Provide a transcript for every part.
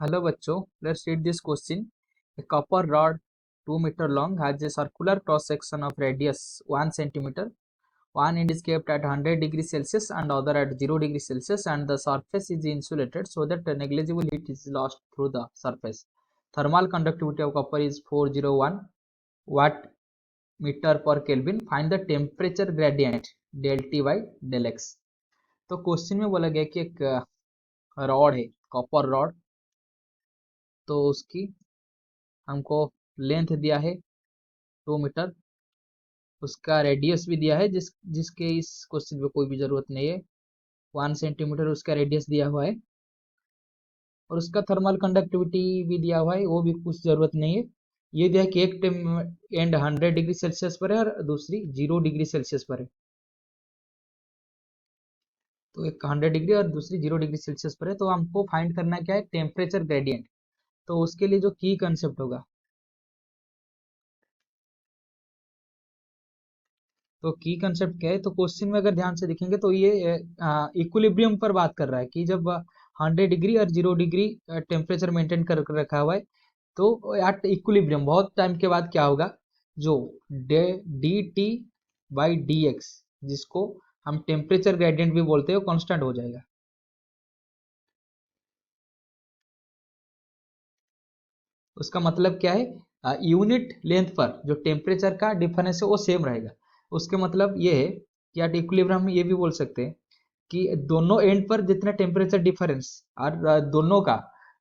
Hello बच्चों, let's read this question. A copper rod 2 meter long has a circular cross section of radius 1 centimeter. One end is kept at 100 degrees Celsius and other at 0 degrees Celsius, and the surface is insulated so that negligible heat is lost through the surface. Thermal conductivity of copper is 401 watt meter per Kelvin. Find the temperature gradient del T by del X. तो question में बोला गया कि एक rod है, copper rod, तो उसकी हमको लेंथ दिया है 2 मीटर, उसका रेडियस भी दिया है जिसके इस क्वेश्चन में कोई भी जरूरत नहीं है। 1 सेंटीमीटर उसका रेडियस दिया हुआ है और उसका थर्मल कंडक्टिविटी भी दिया हुआ है, वो भी कुछ जरूरत नहीं है। ये दिया है कि एक एंड 100 डिग्री सेल्सियस पर है और दूसरी 0 डिग्री सेल्सियस पर है। तो एक 100 डिग्री और दूसरी 0 डिग्री सेल्सियस पर है, तो हमको फाइंड करना क्या है, टेम्परेचर ग्रेडियंट। तो उसके लिए जो की कंसेप्ट होगा, तो की कंसेप्ट क्या है, तो क्वेश्चन में अगर ध्यान से देखेंगे तो ये इक्विलिब्रियम पर बात कर रहा है कि जब 100 डिग्री और 0 डिग्री टेम्परेचर मेंटेन कर रखा हुआ है, तो एट इक्विलिब्रियम बहुत टाइम के बाद क्या होगा, जो D T by D x, जिसको हम टेम्परेचर ग्रेडियंट भी बोलते हैं, वो कांस्टेंट हो जाएगा। उसका मतलब क्या है, यूनिट लेंथ पर जो टेम्परेचर का डिफरेंस है वो सेम रहेगा। उसके मतलब ये है कि एट इक्विलिब्रियम हम ये भी बोल सकते हैं कि दोनों एंड पर जितना टेम्परेचर डिफरेंस और दोनों का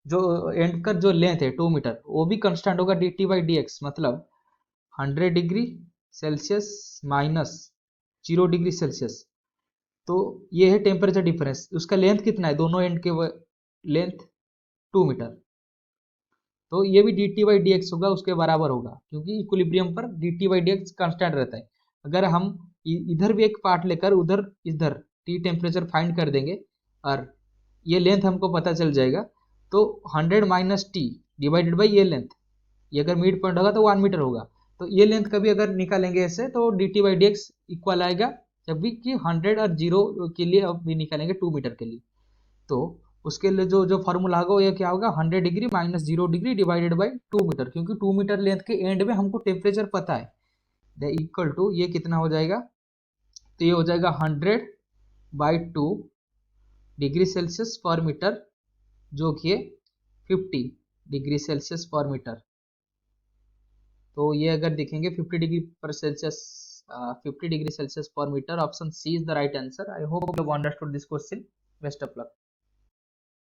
जो एंड का जो लेंथ है 2 मीटर, वो भी कांस्टेंट होगा D T by D x. मतलब 100 degree Celsius minus 0 degree Celsius, तो ये है टेम्परेचर डिफरेंस। उसका लेंथ कितना है, दोनों एंड के लेंथ 2 मीटर, तो ये भी D T by D x होगा, उसके बराबर होगा, क्योंकि इक्विलिब्रियम पर D T by D x constant रहता है। अगर हम इधर भी एक पार्ट लेकर उधर इधर टी टेम्परेचर फाइंड कर देंगे और ये लेंथ हमको पता चल जाएगा, तो 100 माइनस टी डिवाइडेड बाई ये लेंथ, ये अगर मिड पॉइंट होगा तो 1 मीटर होगा। तो ये लेंथ कभी अगर निकालेंगे ऐसे, तो D T by D x equal आएगा, जब भी कि 100 और 0 के लिए अब भी निकालेंगे 2 मीटर के लिए, तो उसके लिए जो जो फॉर्मूला होगा ये क्या होगा, 100 degree minus 0 degree divided by 2 metre, क्योंकि 2 मीटर लेंथ के एंड में हमको टेम्परेचर पता है। द इक्वल टू ये कितना हो जाएगा, तो ये हो जाएगा 100/2 डिग्री सेल्सियस पर मीटर, जो कि 50 डिग्री सेल्सियस पर मीटर। तो ये अगर देखेंगे 50 डिग्री पर सेल्सियस 50 डिग्री सेल्सियस पर metre, option C is the right answer. I hope you understood this question. Best of luck.